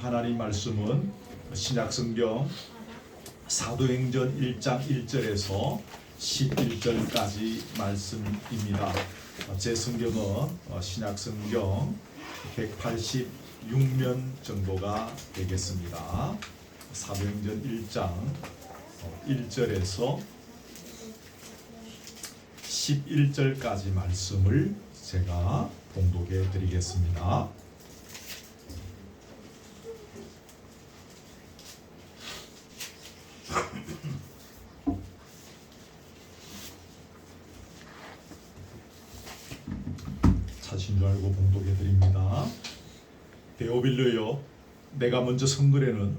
하나님 말씀은 신약성경 사도행전 1장 1절에서 11절까지 말씀입니다. 제 성경은 신약성경 186면 정도가 되겠습니다. 사도행전 1장 1절에서 11절까지 말씀을 제가 봉독해 드리겠습니다. 차신 줄 알고 봉독해 드립니다. 데오빌로여, 내가 먼저 성글에는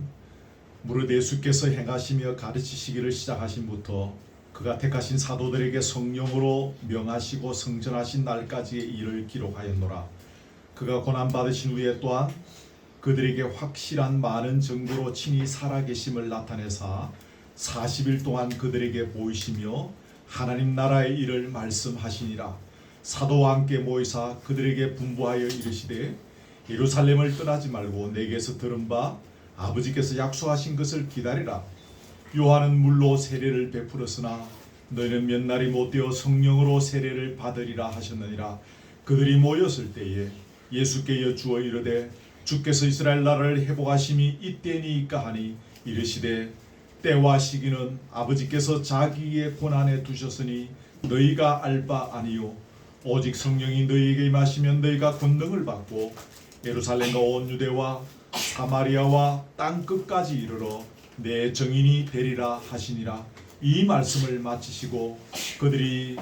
무릇 예수께서 행하시며 가르치시기를 시작하신부터 그가 택하신 사도들에게 성령으로 명하시고 성전하신 날까지의 일을 기록하였노라. 그가 고난받으신 후에 또한 그들에게 확실한 많은 증거로 친히 살아계심을 나타내사 40일 동안 그들에게 보이시며 하나님 나라의 일을 말씀하시니라. 사도와 함께 모이사 그들에게 분부하여 이르시되 예루살렘을 떠나지 말고 내게서 들은 바 아버지께서 약속하신 것을 기다리라. 요한은 물로 세례를 베풀었으나 너희는 몇 날이 못되어 성령으로 세례를 받으리라 하셨느니라. 그들이 모였을 때에 예수께 여쭈어 이르되 주께서 이스라엘 나라를 회복하심이 이때니이까 하니 이르시되 때와 시기는 아버지께서 자기의 권한에 두셨으니 너희가 알 바 아니요 오직 성령이 너희에게 임하시면 너희가 권능을 받고 예루살렘과 온 유대와 사마리아와 땅 끝까지 이르러 내 증인이 되리라 하시니라. 이 말씀을 마치시고 그들이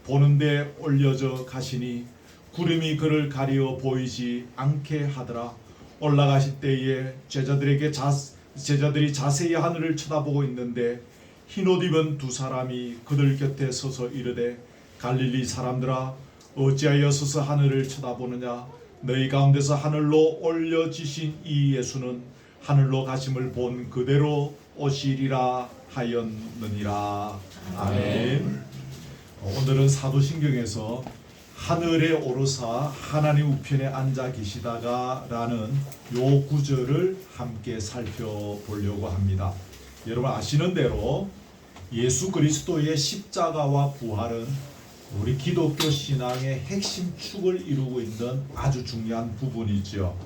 보는데 올려져 가시니 구름이 그를 가리어 보이지 않게 하더라. 올라가실 때에 제자들이 자세히 하늘을 쳐다보고 있는데 흰옷 입은 두 사람이 그들 곁에 서서 이르되 갈릴리 사람들아 어찌하여 서서 하늘을 쳐다보느냐. 너희 가운데서 하늘로 올려지신 이 예수는 하늘로 가심을 본 그대로 오시리라 하였느니라. 아멘. 오늘은 사도신경에서 하늘에 오르사 하나님 우편에 앉아 계시다가 라는 요 구절을 함께 살펴보려고 합니다. 여러분 아시는 대로 예수 그리스도의 십자가와 부활은 우리 기독교 신앙의 핵심 축을 이루고 있는 아주 중요한 부분이죠.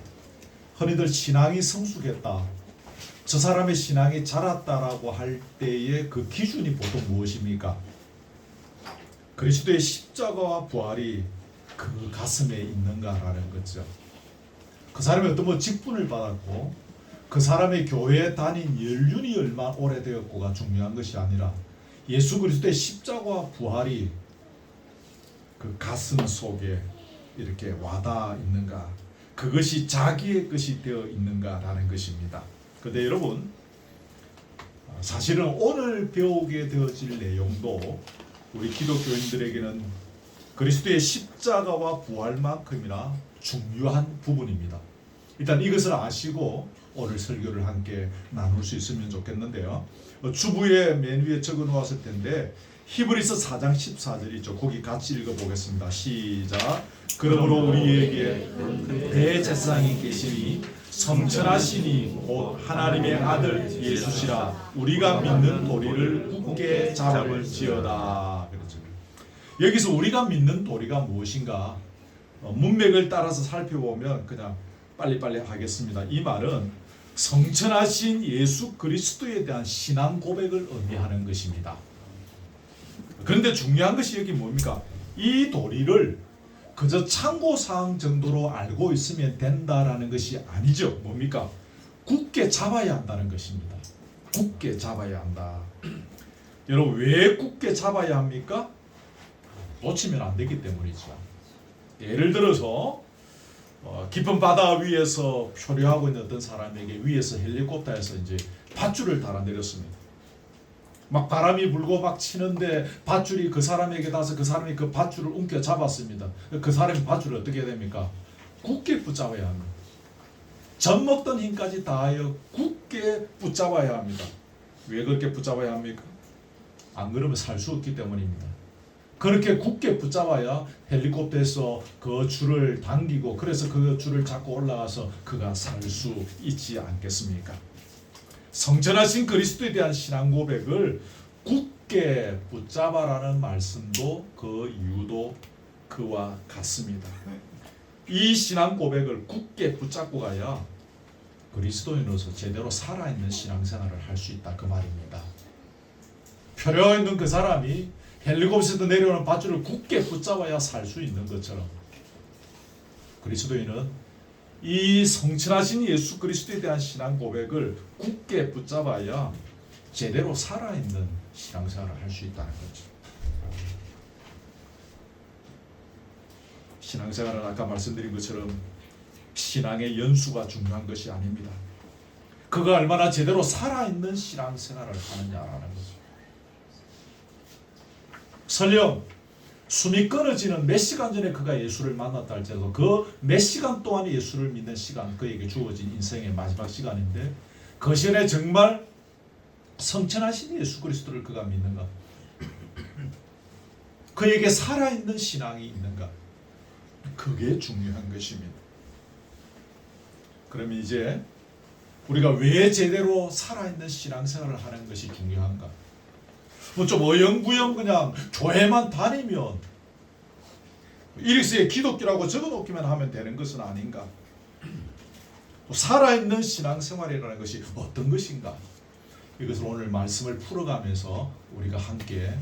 흔히들 신앙이 성숙했다, 저 사람의 신앙이 자랐다라고 할 때의 그 기준이 보통 무엇입니까? 그리스도의 십자가와 부활이 그 가슴에 있는가라는 거죠. 그 사람이 어떤 직분을 받았고 그 사람의 교회에 다닌 연륜이 얼마나 오래되었고가 중요한 것이 아니라 예수 그리스도의 십자가와 부활이 그 가슴 속에 이렇게 와닿아 있는가, 그것이 자기의 것이 되어 있는가라는 것입니다. 그런데 여러분, 사실은 오늘 배우게 되어질 내용도 우리 기독교인들에게는 그리스도의 십자가와 부활만큼이나 중요한 부분입니다. 일단 이것을 아시고 오늘 설교를 함께 나눌 수 있으면 좋겠는데요. 주부에 맨 위에 적어 놓았을 텐데 히브리서 4장 14절이죠. 거기 같이 읽어보겠습니다. 시작. 그러므로 우리에게 대제사장이 계시니 성천하시니 곧 하나님의 아들 예수시라. 우리가 믿는 도리를 굳게 잡을지어다. 그렇죠. 여기서 우리가 믿는 도리가 무엇인가? 문맥을 따라서 살펴보면 그냥 빨리빨리 하겠습니다. 이 말은 성천하신 예수 그리스도에 대한 신앙 고백을 의미하는 것입니다. 그런데 중요한 것이 여기 뭡니까? 이 도리를 그저 참고사항 정도로 알고 있으면 된다라는 것이 아니죠. 뭡니까? 굳게 잡아야 한다는 것입니다. 굳게 잡아야 한다. 여러분 왜 굳게 잡아야 합니까? 놓치면 안 되기 때문이죠. 예를 들어서 깊은 바다 위에서 표류하고 있는 어떤 사람에게 위에서 헬리콥터에서 이제 밧줄을 달아 내렸습니다. 막 바람이 불고 막 치는데 밧줄이 그 사람에게 닿아서 그 사람이 그 밧줄을 움켜 잡았습니다. 그 사람이 밧줄을 어떻게 해야 됩니까? 굳게 붙잡아야 합니다. 젖먹던 힘까지 다하여 굳게 붙잡아야 합니다. 왜 그렇게 붙잡아야 합니까? 안 그러면 살 수 없기 때문입니다. 그렇게 굳게 붙잡아야 헬리콥터에서 그 줄을 당기고 그래서 그 줄을 잡고 올라가서 그가 살 수 있지 않겠습니까? 성전하신 그리스도에 대한 신앙 고백을 굳게 붙잡아라는 말씀도 그 이유도 그와 같습니다. 이 신앙 고백을 굳게 붙잡고 가야 그리스도인으로서 제대로 살아있는 신앙생활을 할 수 있다 그 말입니다. 펴려 있는 그 사람이 헬리콥터에서 내려오는 밧줄을 굳게 붙잡아야 살 수 있는 것처럼 그리스도인은 이 성천하신 예수 그리스도에 대한 신앙 고백을 굳게 붙잡아야 제대로 살아있는 신앙생활을 할 수 있다는 거죠. 신앙생활은 아까 말씀드린 것처럼 신앙의 연수가 중요한 것이 아닙니다. 그가 얼마나 제대로 살아있는 신앙생활을 하느냐라는 거죠. 설령 숨이 끊어지는 몇 시간 전에 그가 예수를 만났다 할지라도 그 몇 시간 동안 예수를 믿는 시간, 그에게 주어진 인생의 마지막 시간인데 그 시간에 정말 성천하신 예수 그리스도를 그가 믿는가? 그에게 살아있는 신앙이 있는가? 그게 중요한 것입니다. 그러면 이제 우리가 왜 제대로 살아있는 신앙생활을 하는 것이 중요한가? 뭐 좀 어영부영 그냥 교회만 다니면 이리스에 기독교라고 적어놓기만 하면 되는 것은 아닌가? 살아있는 신앙생활이라는 것이 어떤 것인가? 이것을 오늘 말씀을 풀어가면서 우리가 함께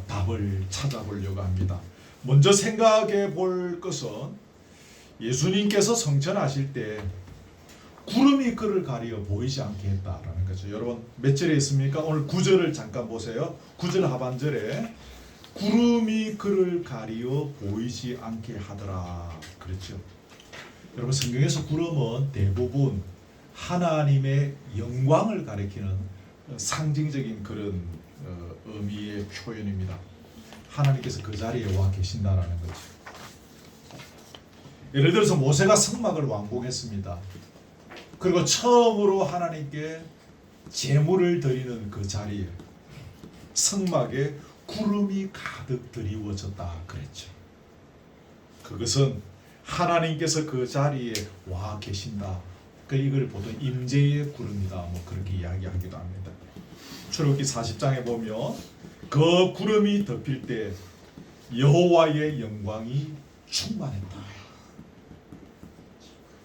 답을 찾아보려고 합니다. 먼저 생각해 볼 것은 예수님께서 성천하실 때 구름이 그를 가리어 보이지 않게 했다라는 거죠. 여러분 몇 절에 있습니까? 오늘 9절을 잠깐 보세요. 9절 하반절에 구름이 그를 가리어 보이지 않게 하더라. 그렇죠. 여러분 성경에서 구름은 대부분 하나님의 영광을 가리키는 상징적인 그런 의미의 표현입니다. 하나님께서 그 자리에 와 계신다라는 거죠. 예를 들어서 모세가 성막을 완공했습니다. 그리고 처음으로 하나님께 제물을 드리는 그 자리에 성막에 구름이 가득 드리워졌다 그랬죠. 그것은 하나님께서 그 자리에 와 계신다. 이걸 보통 임재의 구름이다 뭐 그렇게 이야기하기도 합니다. 출애굽기 40장에 보면 그 구름이 덮일 때 여호와의 영광이 충만했다.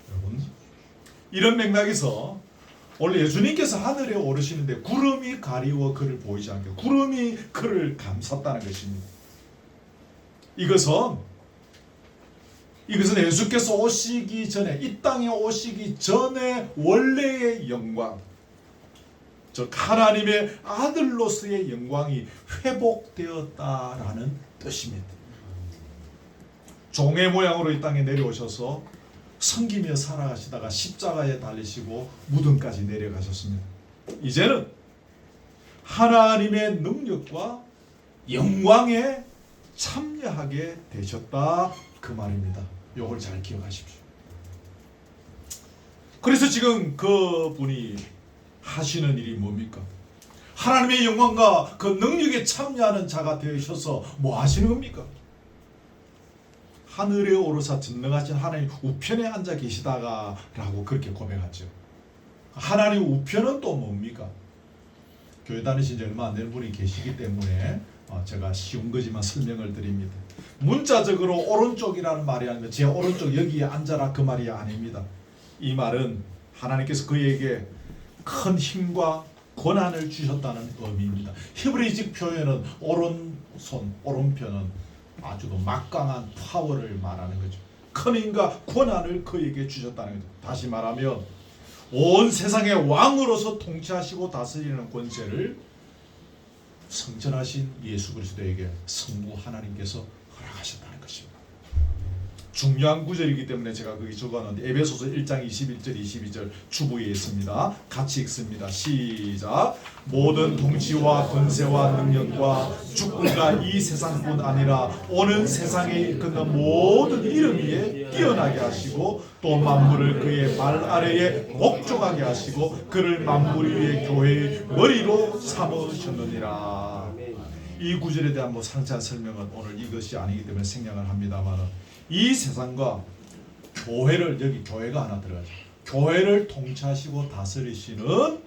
여러분 이런 맥락에서 원래 예수님께서 하늘에 오르시는데 구름이 가리워 그를 보이지 않게 구름이 그를 감쌌다는 것입니다. 이것은 예수께서 오시기 전에 이 땅에 오시기 전에 원래의 영광 즉 하나님의 아들로서의 영광이 회복되었다라는 뜻입니다. 종의 모양으로 이 땅에 내려오셔서 섬기며 살아가시다가 십자가에 달리시고 무덤까지 내려가셨습니다. 이제는 하나님의 능력과 영광에 참여하게 되셨다 그 말입니다. 이걸 잘 기억하십시오. 그래서 지금 그분이 하시는 일이 뭡니까? 하나님의 영광과 그 능력에 참여하는 자가 되셔서 뭐 하시는 겁니까? 하늘에 오르사 전능하신 하나님 우편에 앉아 계시다가 라고 그렇게 고백하죠. 하나님 우편은 또 뭡니까? 교회 다니신 지 얼마 안 된 분이 계시기 때문에 제가 쉬운 거지만 설명을 드립니다. 문자적으로 오른쪽이라는 말이 아니면 제 오른쪽 여기에 앉아라 그 말이 아닙니다. 이 말은 하나님께서 그에게 큰 힘과 권한을 주셨다는 의미입니다. 히브리식 표현은 오른손, 오른편은 아주 막강한 파워를 말하는 거죠. 큰 힘과 권한을 그에게 주셨다는 거죠. 다시 말하면 온 세상의 왕으로서 통치하시고 다스리는 권세를 성천하신 예수 그리스도에게 성부 하나님께서 허락하셨다는 것입니다. 중요한 구절이기 때문에 제가 거기 적어놨는데 에베소서 1장 21절 22절 주부에 있습니다. 같이 읽습니다. 시작. 모든 통치와 권세와 능력과 주권과 이 세상뿐 아니라 오는 세상에 일컫는 모든 이름 위에 뛰어나게 하시고 또 만물을 그의 발 아래에 복종하게 하시고 그를 만물 위에 교회의 머리로 삼으셨느니라. 이 구절에 대한 뭐 상세한 설명은 오늘 이것이 아니기 때문에 생략을 합니다만, 이 세상과 교회를, 여기 교회가 하나 들어가죠. 교회를 통치하시고 다스리시는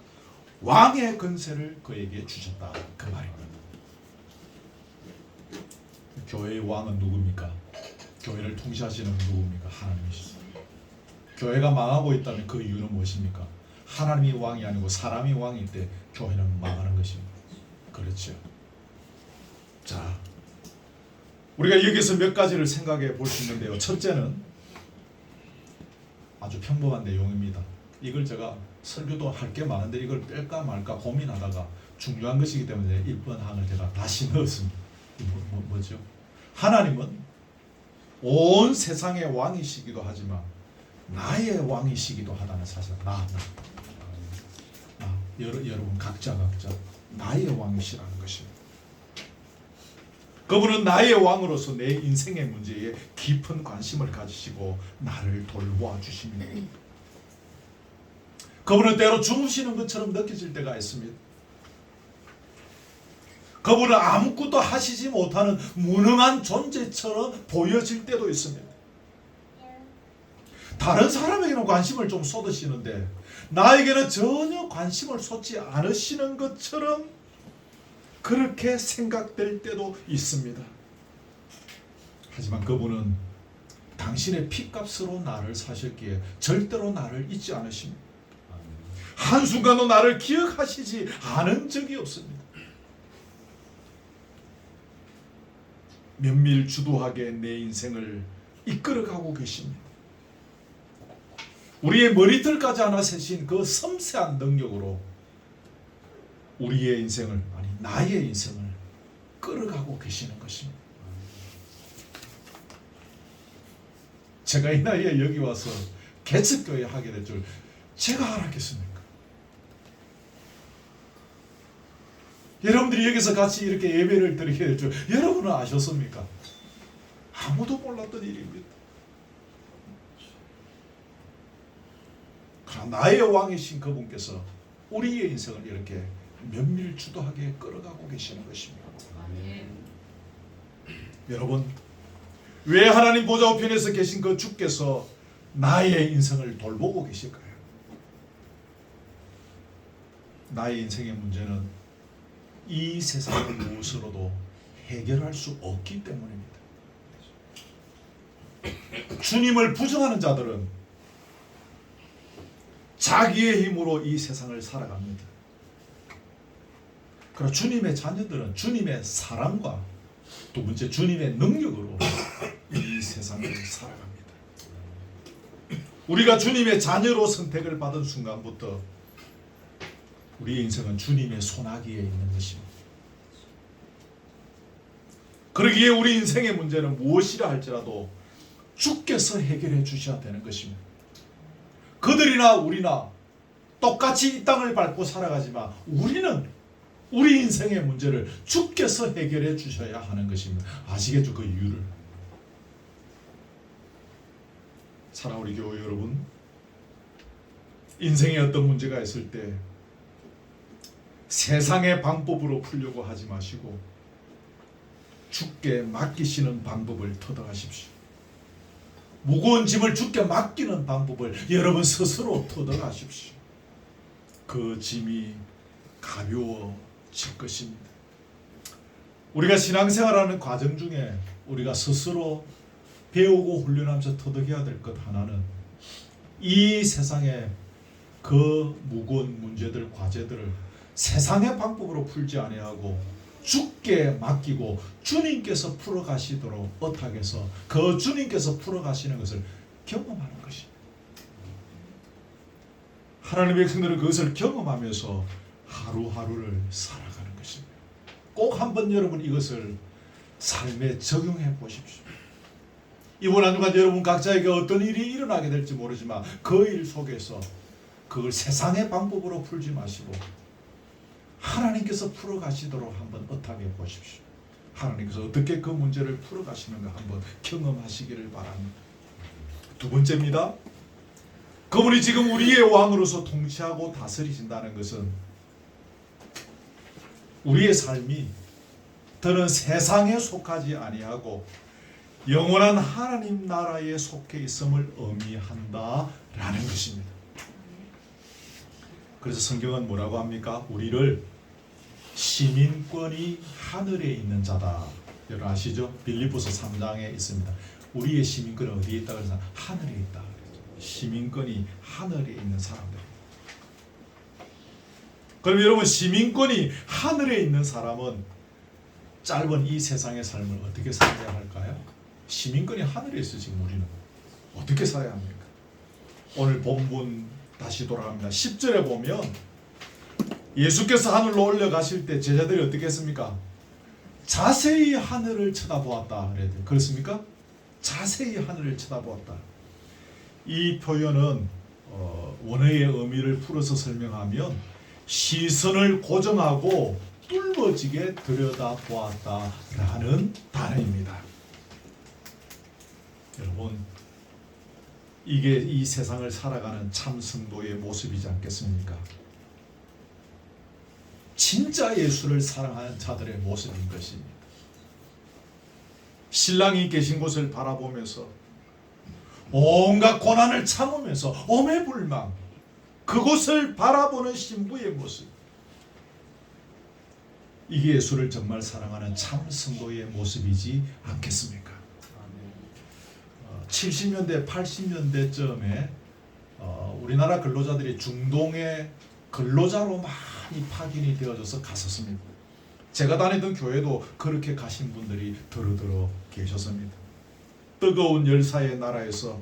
왕의 권세를 그에게 주셨다, 그 말입니다. 교회의 왕은 누굽니까? 교회를 통치하시는 누굽니까? 하나님이십니다. 교회가 망하고 있다면 그 이유는 무엇입니까? 하나님이 왕이 아니고 사람이 왕일 때 교회는 망하는 것입니다. 그렇죠. 자, 우리가 여기서 몇 가지를 생각해 볼 수 있는데요. 첫째는 아주 평범한 내용입니다. 이걸 제가 설교도 할 게 많은데 이걸 뺄까 말까 고민하다가 중요한 것이기 때문에 1번 항을 제가 다시 넣었습니다. 뭐죠? 하나님은 온 세상의 왕이시기도 하지만 나의 왕이시기도 하다는 사실. 여러분 각자 나의 왕이시라는 것입니다. 그분은 나의 왕으로서 내 인생의 문제에 깊은 관심을 가지시고 나를 돌보아 주십니다. 그분은 때로 주무시는 것처럼 느껴질 때가 있습니다. 그분은 아무것도 하시지 못하는 무능한 존재처럼 보여질 때도 있습니다. 다른 사람에게는 관심을 좀 쏟으시는데 나에게는 전혀 관심을 쏟지 않으시는 것처럼 그렇게 생각될 때도 있습니다. 하지만 그분은 당신의 피값으로 나를 사셨기에 절대로 나를 잊지 않으십니다. 한순간도 나를 기억하시지 않은 적이 없습니다. 면밀주도하게 내 인생을 이끌어가고 계십니다. 우리의 머리털까지 하나 세신 그 섬세한 능력으로 우리의 인생을, 아니 나의 인생을 끌어가고 계시는 것입니다. 제가 이 나이에 여기 와서 개척교회 하게 될 줄 제가 알았겠습니까? 여러분들이 여기서 같이 이렇게 예배를 드리게 될 줄 여러분은 아셨습니까? 아무도 몰랐던 일입니다. 그러나 나의 왕이신 그분께서 우리의 인생을 이렇게 면밀주도하게 끌어가고 계시는 것입니다. 여러분, 왜 하나님 보좌 우편에서 계신 그 주께서 나의 인생을 돌보고 계실까요? 나의 인생의 문제는 이 세상의 무엇으로도 해결할 수 없기 때문입니다. 주님을 부정하는 자들은 자기의 힘으로 이 세상을 살아갑니다. 그러나 주님의 자녀들은 주님의 사랑과 두 번째 주님의 능력으로 이 세상을 살아갑니다. 우리가 주님의 자녀로 선택을 받은 순간부터 우리의 인생은 주님의 손아귀에 있는 것입니다. 그러기에 우리 인생의 문제는 무엇이라 할지라도 주께서 해결해 주셔야 되는 것입니다. 그들이나 우리나 똑같이 이 땅을 밟고 살아가지만 우리는 우리 인생의 문제를 주께서 해결해 주셔야 하는 것입니다. 아시겠죠? 그 이유를. 사랑하는 우리 교회 여러분, 인생에 어떤 문제가 있을 때 세상의 방법으로 풀려고 하지 마시고 주께 맡기시는 방법을 터득하십시오. 무거운 짐을 주께 맡기는 방법을 여러분 스스로 터득하십시오. 그 짐이 가벼워질 것입니다. 우리가 신앙생활하는 과정 중에 우리가 스스로 배우고 훈련하면서 터득해야 될 것 하나는 이 세상의 그 무거운 문제들, 과제들을 세상의 방법으로 풀지 아니하고 주께 맡기고 주님께서 풀어가시도록 어탁해서 그 주님께서 풀어가시는 것을 경험하는 것입니다. 하나님의 백성들은 그것을 경험하면서 하루하루를 살아가는 것입니다. 꼭 한번 여러분 이것을 삶에 적용해 보십시오. 이번 한 주간 여러분 각자에게 어떤 일이 일어나게 될지 모르지만 그 일 속에서 그걸 세상의 방법으로 풀지 마시고 하나님께서 풀어가시도록 한번 어탁해 보십시오. 하나님께서 어떻게 그 문제를 풀어가시는가 한번 경험하시기를 바랍니다. 두 번째입니다. 그분이 지금 우리의 왕으로서 통치하고 다스리신다는 것은 우리의 삶이 더는 세상에 속하지 아니하고 영원한 하나님 나라에 속해 있음을 의미한다라는 것입니다. 그래서 성경은 뭐라고 합니까? 우리를 시민권이 하늘에 있는 자다. 여러분 아시죠? 빌립보서 3장에 있습니다. 우리의 시민권은 어디에 있다 그래서 하늘에 있다. 시민권이 하늘에 있는 사람들. 그럼 여러분 시민권이 하늘에 있는 사람은 짧은 이 세상의 삶을 어떻게 살아야 할까요? 시민권이 하늘에 있어. 지금 우리는 어떻게 살아야 합니까? 오늘 본문 다시 돌아갑니다. 10절에 보면 예수께서 하늘로 올라가실 때 제자들이 어떻게 했습니까? 자세히 하늘을 쳐다보았다. 그렇습니까? 자세히 하늘을 쳐다보았다. 이 표현은 원어의 의미를 풀어서 설명하면 시선을 고정하고 뚫어지게 들여다보았다라는 단어입니다. 여러분, 이게 이 세상을 살아가는 참 성도의 모습이지 않겠습니까? 진짜 예수를 사랑하는 자들의 모습인 것입니다. 신랑이 계신 곳을 바라보면서 온갖 고난을 참으면서 오매불망 그곳을 바라보는 신부의 모습, 이게 예수를 정말 사랑하는 참 성도의 모습이지 않겠습니까? 70년대 80년대쯤에 우리나라 근로자들이 중동의 근로자로 많이 파견이 되어져서 갔었습니다. 제가 다니던 교회도 그렇게 가신 분들이 더러더러 계셨습니다. 뜨거운 열사의 나라에서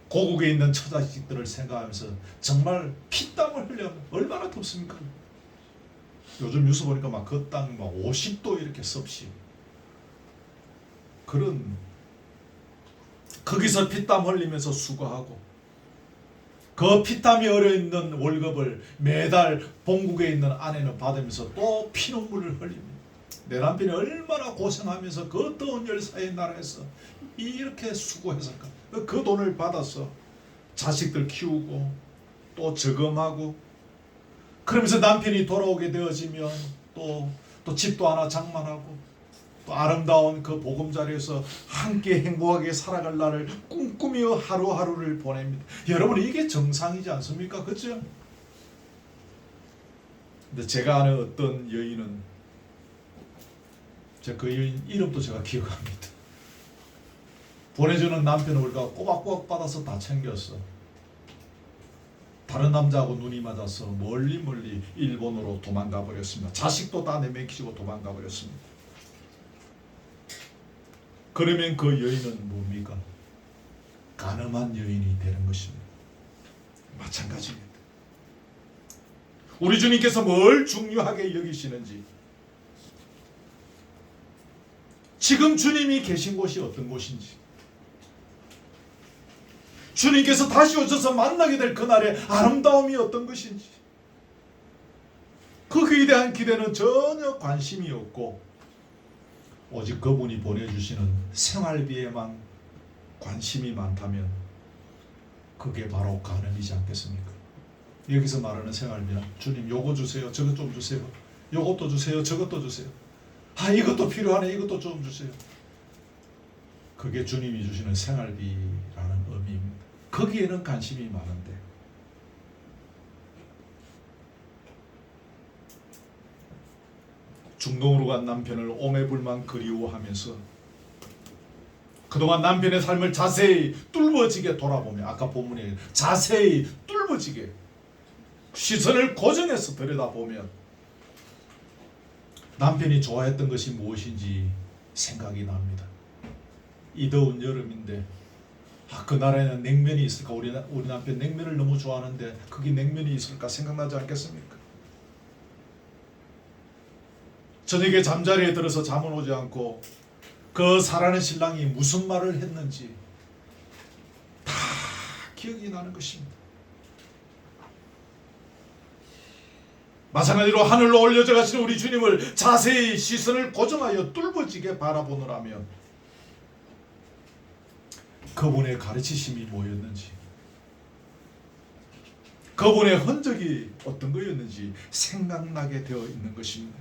고국에 있는 처자식들을 생각하면서 정말 피땀을 흘려 얼마나 덥습니까? 요즘 뉴스 보니까 막 그 땅 막 50도 이렇게 섭씨. 그런 거기서 피땀 흘리면서 수고하고 그 피땀이 얼어있는 월급을 매달 본국에 있는 아내는 받으면서 또 피눈물을 흘립니다. 내 남편이 얼마나 고생하면서 그 더운 열사의 나라에서 이렇게 수고했을까. 그 돈을 받아서 자식들 키우고 또 저금하고 그러면서 남편이 돌아오게 되어지면 또 집도 하나 장만하고 또 아름다운 그 보금자리에서 함께 행복하게 살아갈 날을 꿈꾸며 하루하루를 보냅니다. 여러분, 이게 정상이지 않습니까? 그렇죠? 근데 제가 아는 어떤 여인은, 그 여인 이름도 제가 기억합니다. 보내주는 남편 월가 꼬박꼬박 받아서 다 챙겼어. 다른 남자하고 눈이 맞아서 멀리 일본으로 도망가 버렸습니다. 자식도 다 내쫓기고 도망가 버렸습니다. 그러면 그 여인은 뭡니까? 가늠한 여인이 되는 것입니다. 마찬가지입니다. 우리 주님께서 뭘 중요하게 여기시는지, 지금 주님이 계신 곳이 어떤 곳인지, 주님께서 다시 오셔서 만나게 될 그날의 아름다움이 어떤 것인지, 그 기대한 기대는 전혀 관심이 없고 오직 그분이 보내주시는 생활비에만 관심이 많다면 그게 바로 간음이지 않겠습니까? 여기서 말하는 생활비는 주님 요거 주세요, 저것 좀 주세요, 요것도 주세요, 저것도 주세요, 이것도 필요하네, 이것도 좀 주세요. 그게 주님이 주시는 생활비라는 의미입니다. 거기에는 관심이 많은데 중동으로 간 남편을 오매불만 그리워하면서 그동안 남편의 삶을 자세히 뚫어지게 돌아보며, 아까 본문에 자세히 뚫어지게 시선을 고정해서 들여다보면 남편이 좋아했던 것이 무엇인지 생각이 납니다. 이 더운 여름인데 그 나라에는 냉면이 있을까? 우리 남편 냉면을 너무 좋아하는데 거기 냉면이 있을까 생각나지 않겠습니까? 저녁에 잠자리에 들어서 잠은 오지 않고 그 사랑하는 신랑이 무슨 말을 했는지 다 기억이 나는 것입니다. 마찬가지로 하늘로 올려져 가시는 우리 주님을 자세히 시선을 고정하여 뚫어지게 바라보느라면 그분의 가르치심이 뭐였는지, 그분의 흔적이 어떤 거였는지 생각나게 되어 있는 것입니다.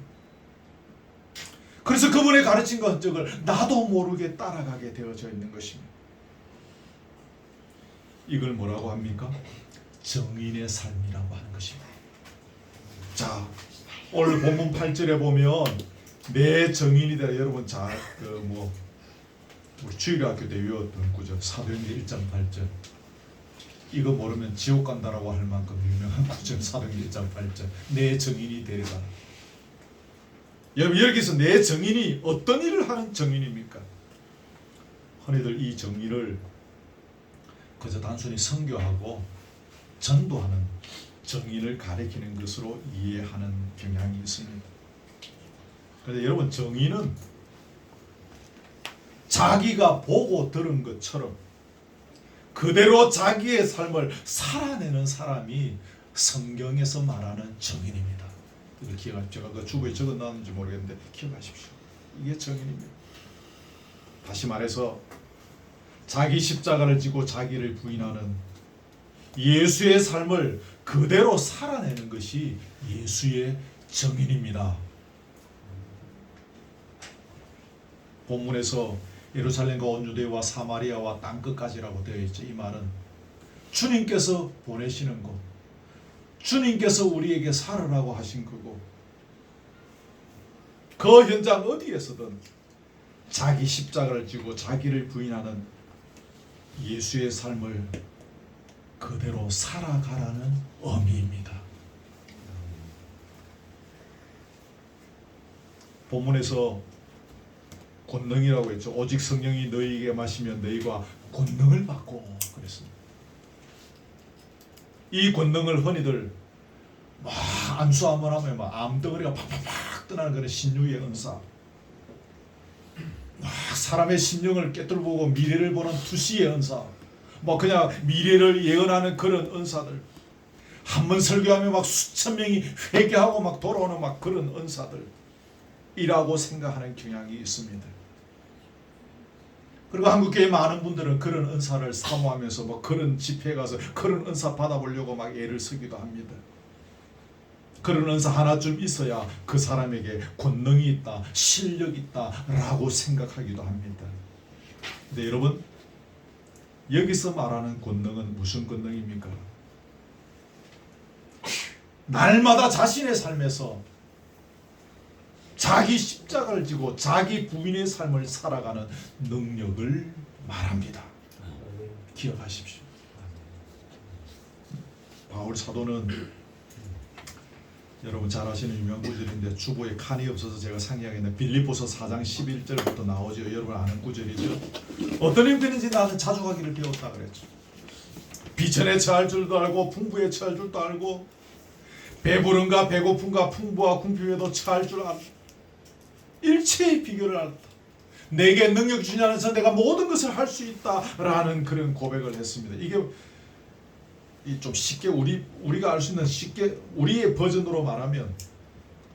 그래서 그분의 가르침과 흔적을 나도 모르게 따라가게 되어져 있는 것입니다. 이걸 뭐라고 합니까? 정인의 삶이라고 하는 것입니다. 자, 오늘 본문 8절에 보면 내 정인이 되라. 여러분 우리 주일학교 때 외웠던 구절 사도행전 1장 8절. 이거 모르면 지옥 간다라고 할 만큼 유명한 구절 사도행전 1장 8절. 내 정인이 되리라. 여러분 여기서 내 정인이 어떤 일을 하는 정인입니까? 흔히들 이 정인을 그저 단순히 선교하고 전도하는 정인을 가리키는 것으로 이해하는 경향이 있습니다. 그런데 여러분 정인은 자기가 보고 들은 것처럼 그대로 자기의 삶을 살아내는 사람이 성경에서 말하는 정인입니다. 이걸 기억하십시오. 제가 그 주부에 적어놨는지 모르겠는데 기억하십시오. 이게 정인입니다. 다시 말해서 자기 십자가를 지고 자기를 부인하는 예수의 삶을 그대로 살아내는 것이 예수의 정인입니다. 본문에서 예루살렘과 온 유대와 사마리아와 땅끝까지라고 되어 있죠. 이 말은 주님께서 보내시는 곳, 주님께서 우리에게 살으라고 하신 그곳, 그 현장 어디에서든 자기 십자가를 지고 자기를 부인하는 예수의 삶을 그대로 살아가라는 의미입니다. 본문에서 권능이라고 했죠. 오직 성령이 너희에게 마시면 너희가 권능을 받고 그랬습니다. 이 권능을 흔히들 막 안수 한번 하면 막 암덩어리가 팍팍팍 떠나는 그런 신유의 은사, 막 사람의 심령을 꿰뚫보고 미래를 보는 투시의 은사, 뭐 그냥 미래를 예언하는 그런 은사들, 한번 설교하면 막 수천 명이 회개하고 막 돌아오는 막 그런 은사들이라고 생각하는 경향이 있습니다. 그리고 한국교회 많은 분들은 그런 은사를 사모하면서 뭐 그런 집회에 가서 그런 은사 받아보려고 막 애를 쓰기도 합니다. 그런 은사 하나쯤 있어야 그 사람에게 권능이 있다, 실력이 있다라고 생각하기도 합니다. 근데 여러분, 여기서 말하는 권능은 무슨 권능입니까? 날마다 자신의 삶에서 자기 십자가를 지고 자기 부인의 삶을 살아가는 능력을 말합니다. 기억하십시오. 바울 사도는 여러분 잘 아시는 유명한 구절인데 주보에 칸이 없어서 제가 상기하겠는데 빌립보서 4장 11절부터 나오죠. 여러분 아는 구절이죠. 어떤 형편인지 나는 자족하기를 배웠다 그랬죠. 비천에 처할 줄도 알고 풍부에 처할 줄도 알고 배부름과 배고픔과 풍부와 궁핍에도 처할 줄 알고 일체의 비결을 알았다. 내게 능력 주신 안에서 내가 모든 것을 할 수 있다라는 그런 고백을 했습니다. 이게 좀 쉽게 우리가 알 수 있는 쉽게 우리의 버전으로 말하면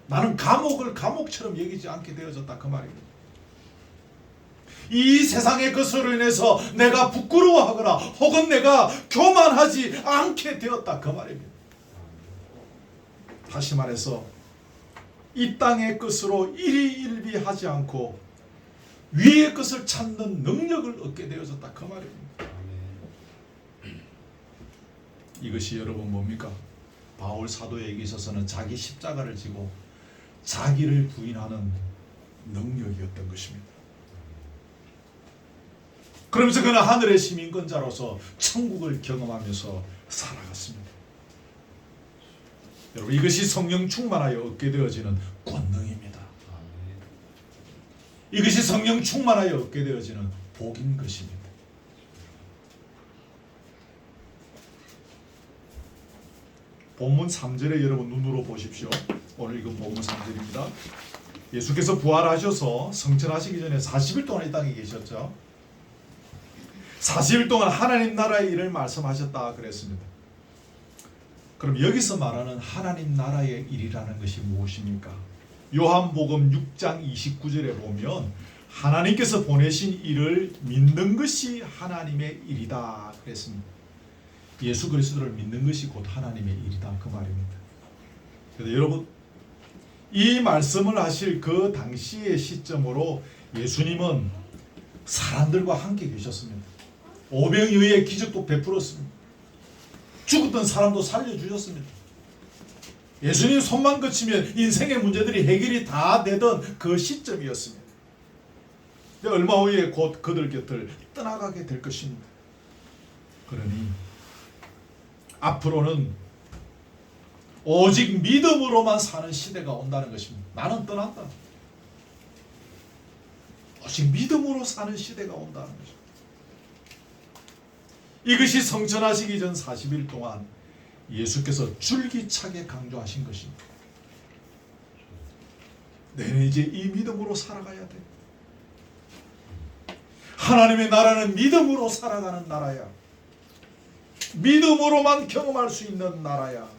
나는 감옥을 감옥처럼 여기지 않게 되어졌다 그 말입니다. 이 세상의 것으로 인해서 내가 부끄러워하거나 혹은 내가 교만하지 않게 되었다 그 말입니다. 다시 말해서 이 땅의 것으로 일희일비하지 않고 위의 것을 찾는 능력을 얻게 되어졌다 그 말입니다. 이것이 여러분 뭡니까? 바울 사도에게 있어서는 자기 십자가를 지고 자기를 부인하는 능력이었던 것입니다. 그러면서 그는 하늘의 시민권자로서 천국을 경험하면서 살아갔습니다. 여러분 이것이 성령 충만하여 얻게 되어지는 권능입니다. 이것이 성령 충만하여 얻게 되어지는 복인 것입니다. 본문 3절에 여러분 눈으로 보십시오. 오늘 이건 본문 3절입니다. 예수께서 부활하셔서 성천하시기 전에 40일 동안 이 땅에 계셨죠. 40일 동안 하나님 나라의 일을 말씀하셨다 그랬습니다. 그럼 여기서 말하는 하나님 나라의 일이라는 것이 무엇입니까? 요한복음 6장 29절에 보면 하나님께서 보내신 일을 믿는 것이 하나님의 일이다 그랬습니다. 예수 그리스도를 믿는 것이 곧 하나님의 일이다 그 말입니다. 그래서 여러분 이 말씀을 하실 그 당시의 시점으로 예수님은 사람들과 함께 계셨습니다. 오병이어의 기적도 베풀었습니다. 죽었던 사람도 살려주셨습니다. 예수님 손만 거치면 인생의 문제들이 해결이 다 되던 그 시점이었습니다. 근데 얼마 후에 곧 그들 곁을 떠나가게 될 것입니다. 그러니 앞으로는 오직 믿음으로만 사는 시대가 온다는 것입니다. 나는 떠난다. 오직 믿음으로 사는 시대가 온다는 것입니다. 이것이 성천하시기 전 40일 동안 예수께서 줄기차게 강조하신 것입니다. 너는 이제 이 믿음으로 살아가야 돼. 하나님의 나라는 믿음으로 살아가는 나라야. 믿음으로만 경험할 수 있는 나라야.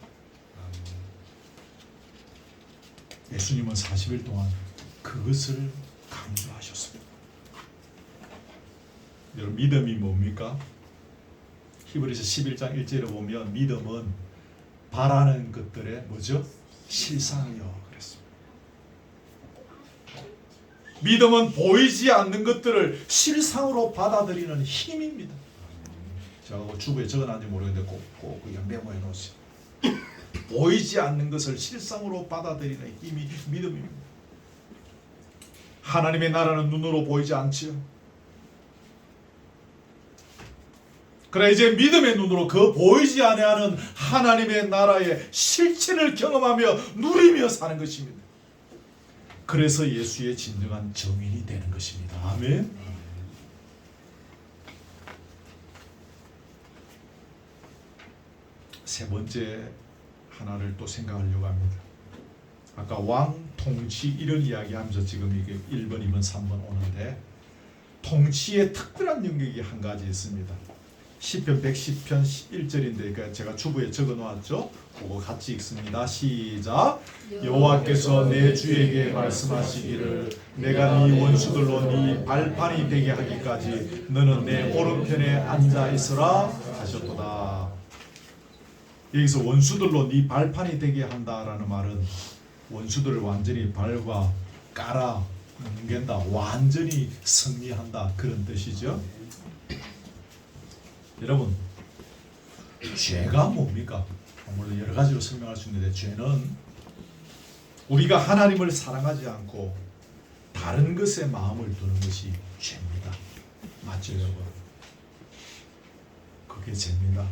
예수님은 40일 동안 그것을 강조하셨습니다. 여러분, 믿음이 뭡니까? 히브리서 11장 1절에 보면 믿음은 바라는 것들의 뭐죠? 실상이요 그랬습니다. 믿음은 보이지 않는 것들을 실상으로 받아들이는 힘입니다. 제가 주부에 적어놨는지 모르겠는데 꼭 그냥 메모해 놓으세요. 보이지 않는 것을 실상으로 받아들이는 힘이 믿음입니다. 하나님의 나라는 눈으로 보이지 않지요. 그래 이제 믿음의 눈으로 그 보이지 아니하는 하나님의 나라의 실체를 경험하며 누리며 사는 것입니다. 그래서 예수의 진정한 정인이 되는 것입니다. 아멘. 세 번째 하나를 또 생각하려고 합니다. 아까 왕, 통치 이런 이야기하면서 지금 이게 1번, 2번, 3번 오는데 통치의 특별한 영역이 한 가지 있습니다. 시편 110편 1절인데 그러니까 제가 주부에 적어 놓았죠. 그거 같이 읽습니다. 시작. 여호와께서 내 주에게 말씀하시기를 내가 네 원수들로 네 발판이 되게 하기까지 너는 내 오른편에 앉아 있으라 하셨도다. 여기서 원수들로 네 발판이 되게 한다라는 말은 원수들을 완전히 밟아 깔아 넘긴다, 완전히 승리한다 그런 뜻이죠. 여러분, 죄가 뭡니까? 물론 여러 가지로 설명할 수 있는데 죄는 우리가 하나님을 사랑하지 않고 다른 것에 마음을 두는 것이 죄입니다. 맞죠, 여러분? 그게 죄입니다.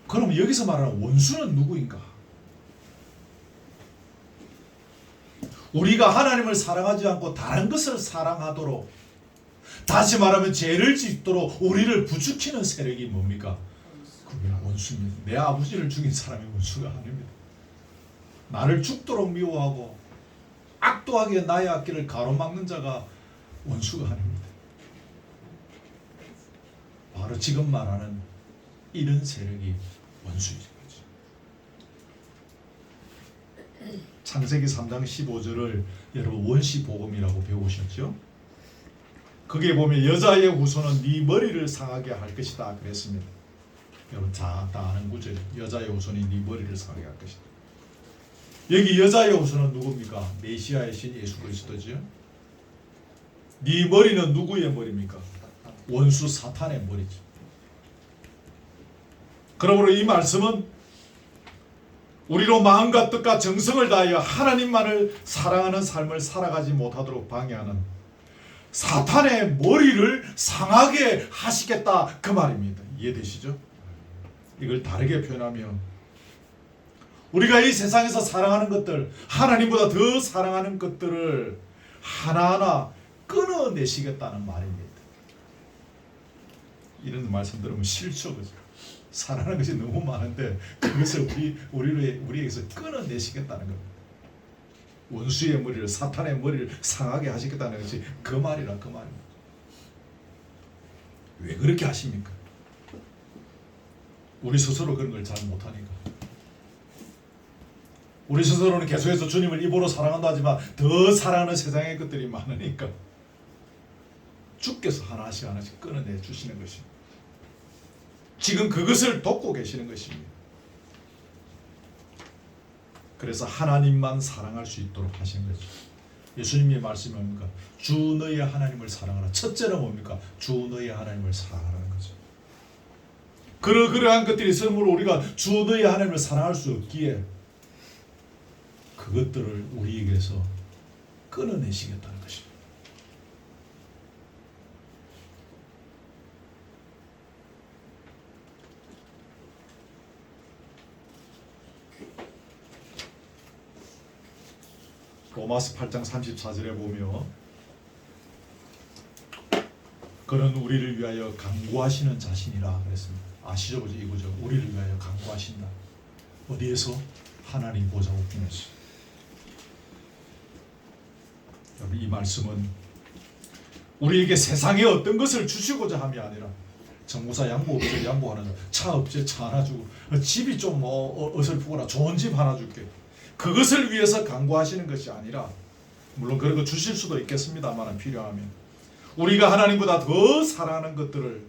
그럼 여기서 말하는 원수는 누구인가? 우리가 하나님을 사랑하지 않고 다른 것을 사랑하도록, 다시 말하면 죄를 짓도록 우리를 부추기는 세력이 뭡니까? 그게 원수입니다. 내 아버지를 죽인 사람이 원수가 아닙니다. 나를 죽도록 미워하고 악도하게 나의 앞길을 가로막는 자가 원수가 아닙니다. 바로 지금 말하는 이런 세력이 원수인 거죠. 창세기 3장 15절을 여러분 원시복음이라고 배우셨죠? 거기에 보면 여자의 후손은 네 머리를 상하게 할 것이다 그랬습니다. 여러분 다 아는 구절. 여자의 후손이 네 머리를 상하게 할 것이다. 여기 여자의 후손은 누굽니까? 메시아의 신 예수 그리스도죠. 네 머리는 누구의 머리입니까? 원수 사탄의 머리죠. 그러므로 이 말씀은 우리로 마음과 뜻과 정성을 다하여 하나님만을 사랑하는 삶을 살아가지 못하도록 방해하는 사탄의 머리를 상하게 하시겠다 그 말입니다. 이해되시죠? 이걸 다르게 표현하면 우리가 이 세상에서 사랑하는 것들, 하나님보다 더 사랑하는 것들을 하나하나 끊어내시겠다는 말입니다. 이런 말씀 들으면 싫죠, 그죠? 사랑하는 것이 너무 많은데 그것을 우리에게서 끊어내시겠다는 겁니다. 원수의 머리를, 사탄의 머리를 상하게 하시겠다는 것이 그 말이라 그 말입니다. 왜 그렇게 하십니까? 우리 스스로 그런 걸 잘 못하니까. 우리 스스로는 계속해서 주님을 입으로 사랑한다 하지만 더 사랑하는 세상의 것들이 많으니까 주께서 하나씩 하나씩 끊어내 주시는 것입니다. 지금 그것을 돕고 계시는 것입니다. 그래서 하나님만 사랑할 수 있도록 하신 거죠. 예수님의 말씀이 뭡니까? 주 너의 하나님을 사랑하라. 첫째는 뭡니까? 주 너의 하나님을 사랑하라는 거죠. 그러한 것들이 있으므로 우리가 주 너의 하나님을 사랑할 수 없기에 그것들을 우리에게서 끊어내시겠다는 것입니다. 로마서 8장 34절에 보면 그는 우리를 위하여 간구하시는 자신이라 그랬습니다. 아시죠? 이거죠. 우리를 위하여 간구하신다. 어디에서? 하나님 보좌 우편에서. 이 말씀은 우리에게 세상의 어떤 것을 주시고자 함이 아니라 정무사 양보 없지 양보 하나 주고 차 없지 차 하나 주고 집이 좀 어설프거나 좋은 집 하나 줄게. 그것을 위해서 간구하시는 것이 아니라 물론 그런 거 주실 수도 있겠습니다만 필요하면 우리가 하나님보다 더 사랑하는 것들을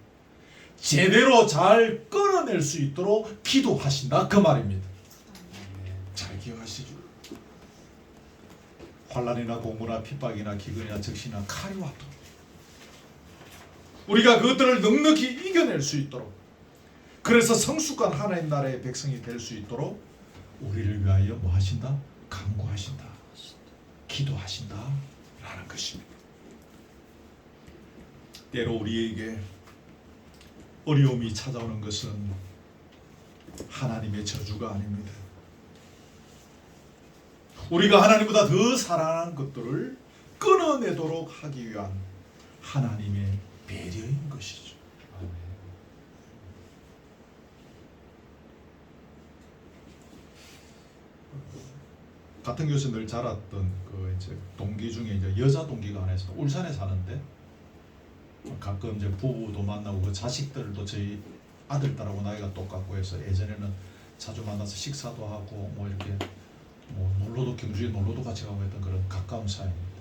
제대로 잘 끌어낼 수 있도록 기도하신다 그 말입니다. 잘 기억하시죠? 환난이나 공고나 핍박이나 기근이나 적시나 칼이 와도 우리가 그것들을 넉넉히 이겨낼 수 있도록 그래서 성숙한 하나님 나라의 백성이 될 수 있도록 우리를 위하여 뭐 하신다? 간구하신다. 기도하신다 라는 것입니다. 때로 우리에게 어려움이 찾아오는 것은 하나님의 저주가 아닙니다. 우리가 하나님보다 더 사랑하는 것들을 끊어내도록 하기 위한 하나님의 배려인 것이죠. 같은 교수 늘 자랐던 그 이제 동기 중에 이제 여자 동기가 하나 있어요. 울산에 사는데 가끔 이제 부부도 만나고 그 자식들도 저희 아들 딸하고 나이가 똑같고 해서 예전에는 자주 만나서 식사도 하고 뭐 이렇게 뭐 놀러도 경주에 놀러도 같이 가고 했던 그런 가까운 사이입니다.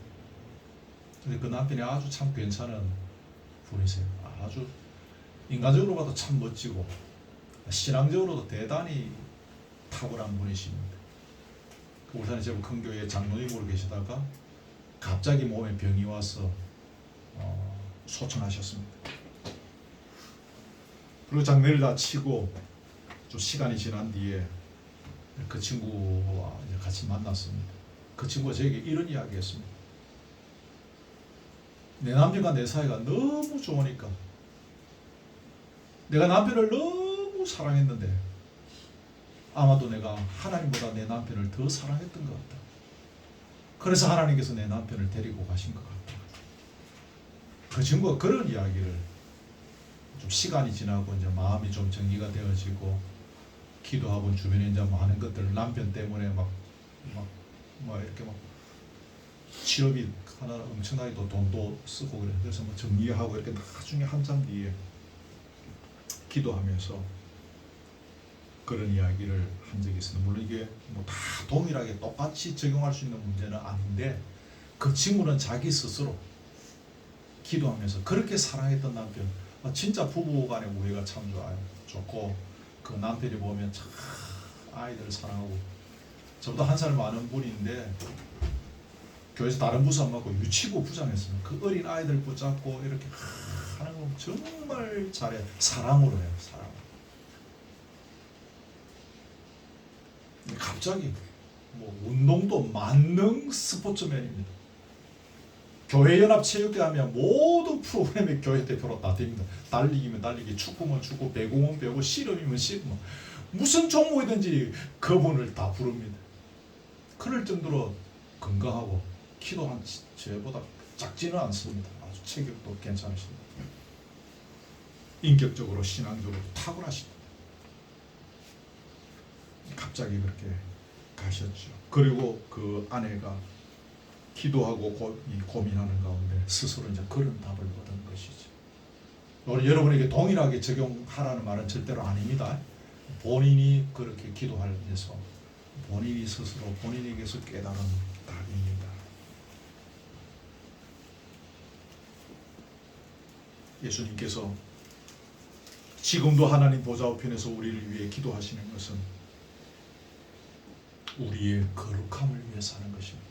근데 그 남편이 아주 참 괜찮은 분이세요. 아주 인간적으로 봐도 참 멋지고 신앙적으로도 대단히 탁월한 분이십니다. 울산에 제법 큰 교회 장로님으로 계시다가 갑자기 몸에 병이 와서 소천하셨습니다. 그리고 장례를 다 치고 좀 시간이 지난 뒤에 그 친구와 이제 같이 만났습니다. 그 친구가 저에게 이런 이야기했습니다. 내 남편과 내 사이가 너무 좋으니까 내가 남편을 너무 사랑했는데 아마도 내가 하나님보다 내 남편을 더 사랑했던 것 같다. 그래서 하나님께서 내 남편을 데리고 가신 것 같다. 그 친구가 그런 이야기를 좀 시간이 지나고 이제 마음이 좀 정리가 되어지고 기도하고 주변에 이제 많은 것들 남편 때문에 막 이렇게 막 취업이 하나 엄청나게 또 돈도 쓰고 그래. 그래서 뭐 정리하고 이렇게 나중에 한참 뒤에 기도하면서 그런 이야기를 한 적이 있습니다. 물론 이게 뭐 다 동일하게 똑같이 적용할 수 있는 문제는 아닌데 그 친구는 자기 스스로 기도하면서 그렇게 사랑했던 남편, 진짜 부부간의 우애가 참 좋고 그 남편이 보면 참 아이들을 사랑하고 저보다 한 살 많은 분인데 교회에서 다른 부서 안 맡고 유치부 부장했습니다. 그 어린 아이들 붙잡고 이렇게 하는 거 정말 잘해. 사랑으로 해요. 사랑. 갑자기 뭐 운동도 만능 스포츠맨입니다. 교회 연합 체육대 하면 모든 프로그램에 교회 대표로 다 됩니다. 달리기면 달리기, 축구면 축구, 배구면 배구, 씨름이면 씨름, 무슨 종목이든지 그분을 다 부릅니다. 그럴 정도로 건강하고 키도 한 저보다 작지는 않습니다. 아주 체격도 괜찮으십니다. 인격적으로 신앙적으로 탁월하십니다. 갑자기 그렇게 가셨죠. 그리고 그 아내가 기도하고 고민하는 가운데 스스로 이제 그런 답을 얻은 것이죠. 여러분에게 동일하게 적용하라는 말은 절대로 아닙니다. 본인이 그렇게 기도하면서 본인이 스스로 본인에게서 깨달은 답입니다. 예수님께서 지금도 하나님 보좌 우편에서 우리를 위해 기도하시는 것은 우리의 거룩함을 위해서 하는 것입니다.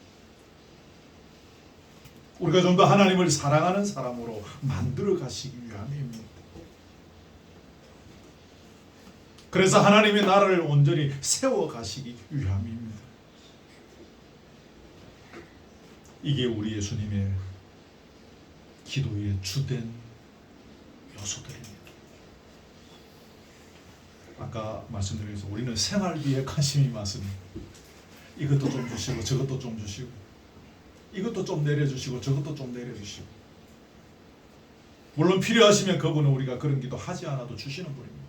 우리가 좀 더 하나님을 사랑하는 사람으로 만들어 가시기 위함입니다. 그래서 하나님의 나라를 온전히 세워 가시기 위함입니다. 이게 우리 예수님의 기도의 주된 요소들입니다. 아까 말씀드렸죠. 우리는 생활비에 관심이 많습니다. 이것도 좀 주시고 저것도 좀 주시고 이것도 좀 내려주시고 저것도 좀 내려주시고, 물론 필요하시면 그분은 우리가 그런 기도 하지 않아도 주시는 분입니다.